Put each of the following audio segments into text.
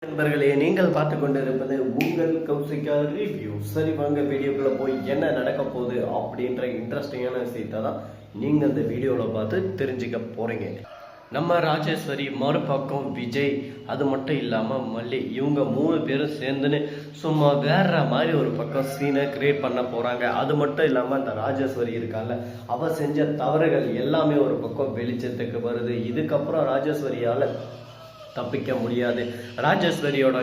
நண்பர்களே, நீங்கள் பார்த்து கொண்டிருப்பது உங்கள் கௌசிகா ரிவ்யூ. சரி, வாங்க வீடியோக்குள்ள போய் என்ன நடக்க போகுது அப்படின்ற இன்ட்ரெஸ்டிங்கான விஷயத்தை தான் நீங்க இந்த வீடியோவில் பார்த்து தெரிஞ்சுக்க போறீங்க. நம்ம ராஜேஸ்வரி, மறுபக்கம் விஜய், அது மட்டும் இல்லாமல் மல்லி, இவங்க 3 பேரும் சேர்ந்துன்னு சும்மா வேற மாதிரி ஒரு பக்கம் சீனை கிரியேட் பண்ண போறாங்க. அது மட்டும் இல்லாமல் அந்த ராஜேஸ்வரி இருக்கால, அவ செஞ்ச தவறுகள் எல்லாமே ஒரு பக்கம் வெளிச்சத்துக்கு வருது. இதுக்கப்புறம் ராஜேஸ்வரியால தப்பிக்க முடியாது. ராஜேஸ்வரியோட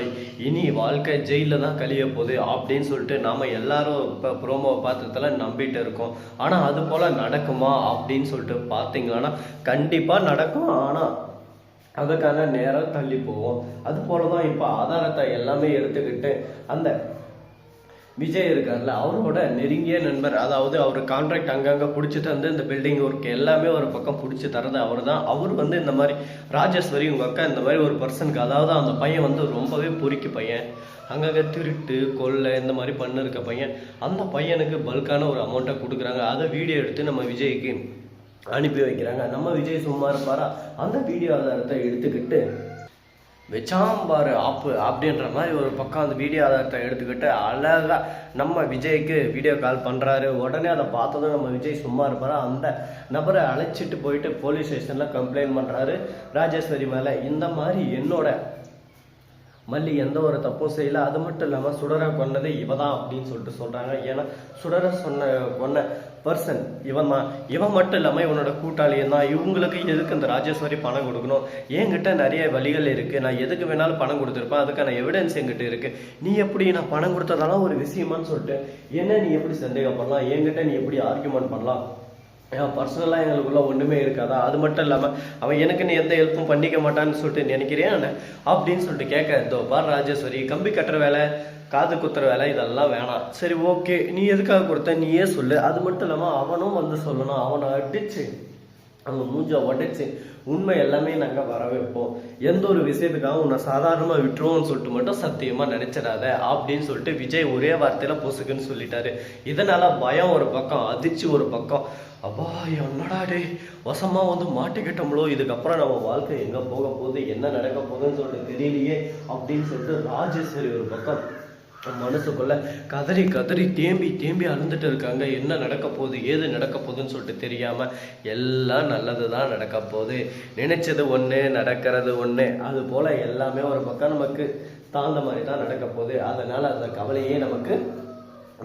இனி வாழ்க்கை ஜெயிலில் தான் கழிய போகுது அப்படின்னு சொல்லிட்டு நாம் எல்லாரும் இப்போ ப்ரோமோவை பார்த்ததுல நம்பிட்டு இருக்கோம். ஆனால் அது போல் நடக்குமா அப்படின்னு சொல்லிட்டு பார்த்தீங்கன்னா கண்டிப்பாக நடக்கும். ஆனால் அதுக்கான நேரம் தள்ளி போகும். அது போல தான் இப்போ ஆதாரத்தை எல்லாமே எடுத்துக்கிட்டு அந்த விஜய் இருக்கார்ல, அவரோட நெருங்கிய நண்பர், அதாவது அவர் கான்ட்ராக்ட் அங்கங்கே பிடிச்சி தந்து இந்த பில்டிங் ஒர்க் எல்லாமே ஒரு பக்கம் பிடிச்சி தரது அவர் தான். அவர் இந்த மாதிரி ராஜேஸ்வரி உங்கள் அக்கா இந்த மாதிரி ஒரு பர்சனுக்கு, அதாவது அந்த பையன் ரொம்பவே பொறுக்கி பையன், அங்கங்கே திருட்டு கொள்ளை இந்த மாதிரி பண்ணிருக்க பையன், அந்த பையனுக்கு பல்கான ஒரு அமௌண்ட்டை கொடுக்குறாங்க. அதை வீடியோ எடுத்து நம்ம விஜய்க்கு அனுப்பி வைக்கிறாங்க. நம்ம விஜய் சும்மா இருப்பாரா? அந்த வீடியோ ஆதாரத்தை எடுத்துக்கிட்டு வெச்சாம்பாரு ஆப்பு அப்படின்ற மாதிரி ஒரு பக்கம் அந்த வீடியோ ஆதாரத்தை எடுத்துக்கிட்டு அழகாக நம்ம விஜய்க்கு வீடியோ கால் பண்ணுறாரு. உடனே அதை பார்த்ததும் நம்ம விஜய் சும்மா இருப்பாரா? அந்த நபரை அழைச்சிட்டு போயிட்டு போலீஸ் ஸ்டேஷனில் கம்ப்ளைண்ட் பண்ணுறாரு ராஜேஸ்வரி மேலே. இந்த மாதிரி என்னோட மல்லி எந்த ஒரு தப்பும் செய்யல, அது மட்டும் இல்லாமல் சுடரை கொன்னது இவதான் அப்படின்னு சொல்லிட்டு சொல்கிறாங்க. ஏன்னா சுடரை கொன்ன பர்சன் இவன் தான். இவன் மட்டும் இல்லாமல் இவனோட கூட்டாளியும் தான். இவங்களுக்கு எதுக்கு இந்த ராஜேஸ்வரி பணம் கொடுக்கணும்? என்கிட்ட நிறைய வழிகள் இருக்குது, நான் எதுக்கு வேணாலும் பணம் கொடுத்துருப்பேன், அதுக்கான எவிடன்ஸ் என்கிட்ட இருக்குது. நீ எப்படி நான் பணம் கொடுத்ததாலாம் ஒரு விஷயமான்னு சொல்லிட்டு என்ன நீ எப்படி சந்தேகம் பண்ணலாம்? என்கிட்ட நீ எப்படி ஆர்கியூமெண்ட் பண்ணலாம்? பர்சனலாக எங்களுக்குள்ள ஒன்றுமே இருக்காதா? அது மட்டும் இல்லாமல் அவன் எனக்குன்னு எந்த ஹெல்ப்பும் பண்ணிக்க மாட்டான்னு சொல்லிட்டு நினைக்கிறேன் அப்படின்னு சொல்லிட்டு கேட்க, இதோ பார் ராஜேஸ்வரி, கம்பி கட்டுற வேலை, காது குத்துற வேலை இதெல்லாம் வேணாம். சரி, ஓகே, நீ எதுக்காக கொடுத்த நீயே சொல்லு. அது மட்டும் இல்லாமல் அவனும் சொல்லணும். அவனை அடிச்சு அவங்க மூஞ்ச உடைச்சு உண்மை எல்லாமே நாங்கள் வர வைப்போம். எந்த ஒரு விஷயத்துக்காக உன்னை சாதாரணமாக விட்டுருவோம்னு சொல்லிட்டு மட்டும் சத்தியமாக நினைச்சிடாத அப்படின்னு சொல்லிட்டு விஜய் ஒரே வார்த்தையில் பொசுக்குன்னு சொல்லிட்டாரு. இதனால பயம் ஒரு பக்கம், அதிர்ச்சி ஒரு பக்கம். அப்பா என்னடா டே, வசமா மாட்டிக்கிட்டோம்ளோ, இதுக்கப்புறம் நம்ம வாழ்க்கை எங்கே போக போகுது, என்ன நடக்க போகுதுன்னு சொல்லிட்டு தெரியலையே அப்படின்னு சொல்லிட்டு ராஜேஸ்வரி ஒரு பக்கம் மனசுக்குள்ள கதறி கதறி தேம்பி அழுந்துட்டு இருக்காங்க. என்ன நடக்க போகுது, ஏது நடக்க போகுதுன்னு சொல்லிட்டு தெரியாம எல்லாம் நல்லதுதான் நடக்க போகுது. நினைச்சது ஒண்ணு, நடக்கிறது ஒண்ணு. அது போல எல்லாமே ஒரு பக்கம் நமக்கு தாழ்ந்த மாதிரி தான் நடக்க போகுது. அதனால அந்த கவலையே நமக்கு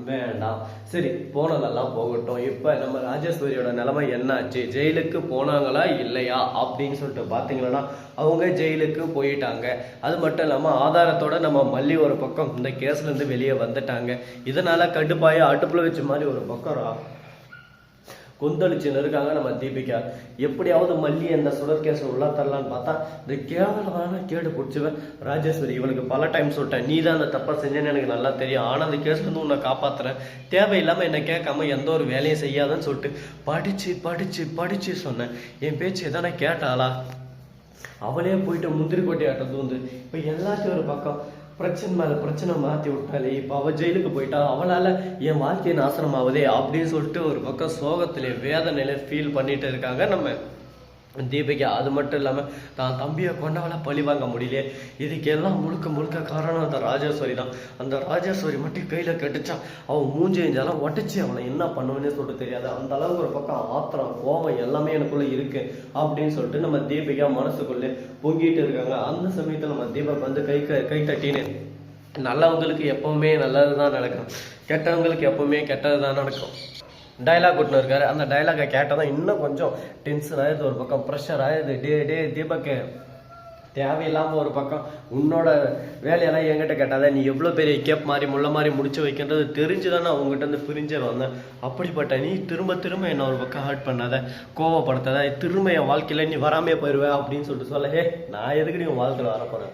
வேண்டாம். சரி, போனதெல்லாம் போகட்டும். இப்போ நம்ம ராஜேஸ்வரியோட நிலைமை என்னாச்சு, ஜெயிலுக்கு போனாங்களா இல்லையா அப்படின்னு சொல்லிட்டு பார்த்தீங்கன்னா அவங்க ஜெயிலுக்கு போயிட்டாங்க. அது மட்டும் இல்லாமல் ஆதாரத்தோட நம்ம மல்லி ஒரு பக்கம் இந்த கேஸ்லேருந்து வெளியே வந்துட்டாங்க. இதனால கடுப்பாய அடுப்பில் வச்ச மாதிரி ஒரு பக்கம் கொந்தளிச்சுன்னு இருக்காங்க நம்ம தீபிகா. எப்படியாவது மல்லி அந்த சுடர் கேஸை உள்ள தரலான்னு பார்த்தா இந்த கேவலமான கேடு பிடிச்சுவேன் ராஜேஸ்வரி. இவனுக்கு பல டைம் சொல்லிட்டேன், நீ தான் அந்த தப்பா செஞ்சேன்னு எனக்கு நல்லா தெரியும், ஆனால் அந்த கேஸ்லேருந்து உன்னை காப்பாற்றுறேன், தேவையில்லாமல் என்னை கேட்காம எந்த ஒரு வேலையும் செய்யாதன்னு சொல்லிட்டு படிச்சு சொன்னேன். என் பேச்சு எதானே கேட்டாளா? அவளே போயிட்டு முந்திரி கொட்டி ஆட்டது இப்போ எல்லாத்தையும் ஒரு பக்கம் பிரச்சனை மேலே பிரச்சனை மாற்றி விட்டாலே. இப்போ அவள் ஜெயிலுக்கு போயிட்டா, அவளால் என் வாழ்க்கையை நாசனம் ஆகுதே அப்படின்னு சொல்லிட்டு ஒரு பக்கம் சோகத்திலே வேதனையில ஃபீல் பண்ணிட்டு இருக்காங்க நம்ம தீபிகா. அது மட்டும் இல்லாமல் தான் தம்பியை கொண்டவளை பழி வாங்க முடியலையே. இதுக்கெல்லாம் முழுக்க காரணம் அந்த ராஜேஸ்வரி தான். அந்த ராஜேஸ்வரி மட்டும் கையில் கட்டுச்சா அவன் மூஞ்செஞ்செல்லாம் உடச்சி அவனை என்ன பண்ணுவேன்னு சொல்லிட்டு தெரியாது. அந்த அளவுக்கு ஒரு பக்கம் ஆத்திரம், கோபம் எல்லாமே எனக்குள்ளே இருக்கு அப்படின்னு சொல்லிட்டு நம்ம தீபிகா மனசுக்குள்ளே பொங்கிட்டு இருக்காங்க. அந்த சமயத்தில் நம்ம தீபக் கை தட்டின்னு, நல்லவங்களுக்கு எப்பவுமே நல்லது தான் நடக்கும், கெட்டவங்களுக்கு எப்பவுமே கெட்டது தான் நடக்கும் டைலாக் விட்டுன்னு இருக்காரு. அந்த டைலாகை கேட்டதான் இன்னும் கொஞ்சம் டென்ஷன் ஆயிடுது, ஒரு பக்கம் ப்ரெஷர் ஆயிடுது. டே தீபக்கு, தேவையில்லாமல் ஒரு பக்கம் உன்னோட வேலையெல்லாம் என்கிட்ட கேட்டாத, நீ எவ்வளோ பெரிய கேப் மாதிரி முள்ள மாதிரி முடிச்சு வைக்கின்றது தெரிஞ்சுதானே அவங்ககிட்ட பிரிஞ்சே வந்தேன். அப்படிப்பட்ட நீ திரும்ப என்ன ஒரு பக்கம் ஹர்ட் பண்ணாத, கோவப்படுத்தாத, திரும்ப என் வாழ்க்கையில் நீ வராமே போயிடுவேன் அப்படின்னு சொல்லிட்டு சொல்ல. நான் எதுக்கு நீ உன் வாழ்க்கையில் வரப்போறேன்?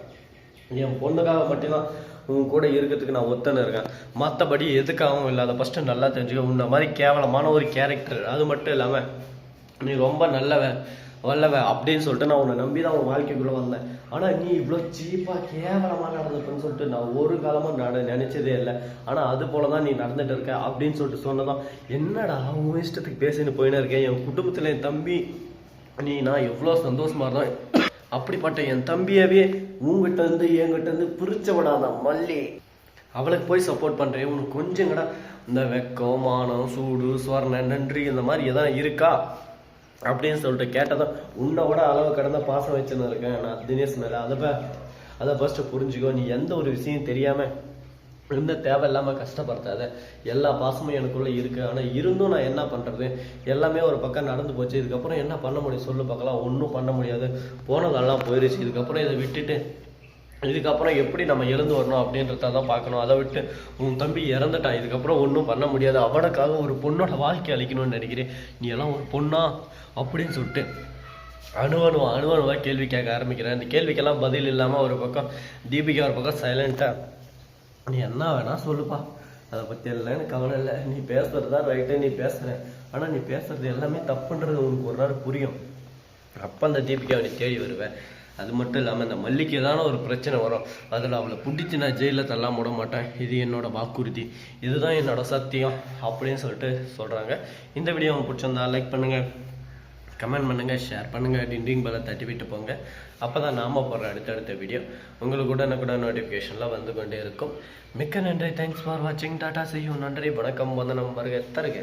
என் பொண்ணுக்காக மட்டும்தான் உன் கூட இருக்கிறதுக்கு நான் ஒத்தனை இருக்கேன், மற்றபடி எதுக்காகவும் இல்லாத. ஃபஸ்ட்டு நல்லா தெரிஞ்சுக்க, உன்ன மாதிரி கேவலமான ஒரு கேரக்டர், அது மட்டும் இல்லாமல் நீ ரொம்ப வல்லவ அப்படின்னு சொல்லிட்டு நான் உன்னை நம்பி தான் உன் வாழ்க்கைக்குள்ளே வந்தேன். ஆனால் நீ இவ்வளோ சீப்பாக கேவலமாக நடந்துட்டுன்னு சொல்லிட்டு நான் ஒரு காலமாக நினச்சதே இல்லை. ஆனால் அது போல தான் நீ நடந்துட்டு இருக்க அப்படின்னு சொல்லிட்டு சொன்னதான், என்னடா உன் இஷ்டத்துக்கு பேசின்னு போயின்னு இருக்கேன், என் குடும்பத்தில் என் தம்பி நான் எவ்வளோ சந்தோஷமாக இருந்தோம், அப்படிப்பட்ட என் தம்பியவே உங்ககிட்ட இருந்து என்கிட்ட இருந்து பிரிச்ச விடாத மல்லி. அவளுக்கு போய் சப்போர்ட் பண்றேன். உனக்கு கொஞ்சம் கூட இந்த வெக்கம், மானம், சூடு, சுவர்ணம், நன்றி இந்த மாதிரி எதாவது இருக்கா அப்படின்னு சொல்லிட்டு கேட்டதான், உன்னோட அளவு கடந்த பாசம் வச்சுன்னு இருக்கேன் நான் தினேஷ் மேல. அதை ஃபர்ஸ்ட் புரிஞ்சுக்கோ. நீ எந்த ஒரு விஷயம் தெரியாம இந்த தேவையில்லாம கஷ்டப்படுத்தாத. எல்லா பாசமும் எனக்குள்ள இருக்கு. ஆனா இருந்தும் நான் என்ன பண்றது, எல்லாமே ஒரு பக்கம் நடந்து போச்சு. இதுக்கப்புறம் என்ன பண்ண முடியும் சொல்லு பார்க்கலாம். ஒன்றும் பண்ண முடியாது. போனதெல்லாம் போயிருச்சு. இதுக்கப்புறம் இதை விட்டுட்டு இதுக்கப்புறம் எப்படி நம்ம எழுந்து வரணும் அப்படின்றத தான் பார்க்கணும். அதை விட்டு உன் தம்பி இறந்துட்டான், இதுக்கப்புறம் ஒன்றும் பண்ண முடியாது, அவனுக்காக ஒரு பொண்ணோட வாழ்க்கை அளிக்கணும்னு நினைக்கிறேன், நீ எல்லாம் ஒரு பொண்ணா அப்படின்னு சொல்லிட்டு அணுவணுவா கேள்வி கேட்க ஆரம்பிக்கிறேன். இந்த கேள்விக்கெல்லாம் பதில் இல்லாமல் ஒரு பக்கம் தீபிகா ஒரு பக்கம் சைலண்டா, நீ என்ன வேணா சொல்லுப்பா, அதை பற்றி எல்லாம் எனக்கு கவலை இல்லை, நீ பேசுறது தான் ரைட்டு, நீ பேசுற, ஆனால் நீ பேசுறது எல்லாமே தப்புன்றது உனக்கு ஒரு நாள் புரியும். அப்போ அந்த தீபிகாவை நீ தேடி வருவேன். அது மட்டும் இல்லாமல் இந்த மல்லிக்கு ஏதான ஒரு பிரச்சனை வரும், அதில் அவளை பிடிச்சி நான் ஜெயிலில் தள்ளாம விட மாட்டேன், இது என்னோட வாக்குறுதி, இதுதான் என்னோட சத்தியம் அப்படின்னு சொல்லிட்டு சொல்கிறாங்க. இந்த வீடியோ உங்களுக்கு பிடிச்சிருந்தா லைக் பண்ணுங்கள், கமெண்ட் பண்ணுங்கள், ஷேர் பண்ணுங்கள், டிண்டிங் பெல்லை தட்டி விட்டு போங்க. அப்போ தான் நாம் போடுற அடுத்தடுத்த வீடியோ உங்களுக்கு கூட நோட்டிஃபிகேஷனில் வந்து கொண்டே இருக்கும். மிக்க நன்றி. தேங்க்ஸ் ஃபார் வாட்சிங். Tata, see you. நன்றி, வணக்கம், வந்தனம், வருக தருக.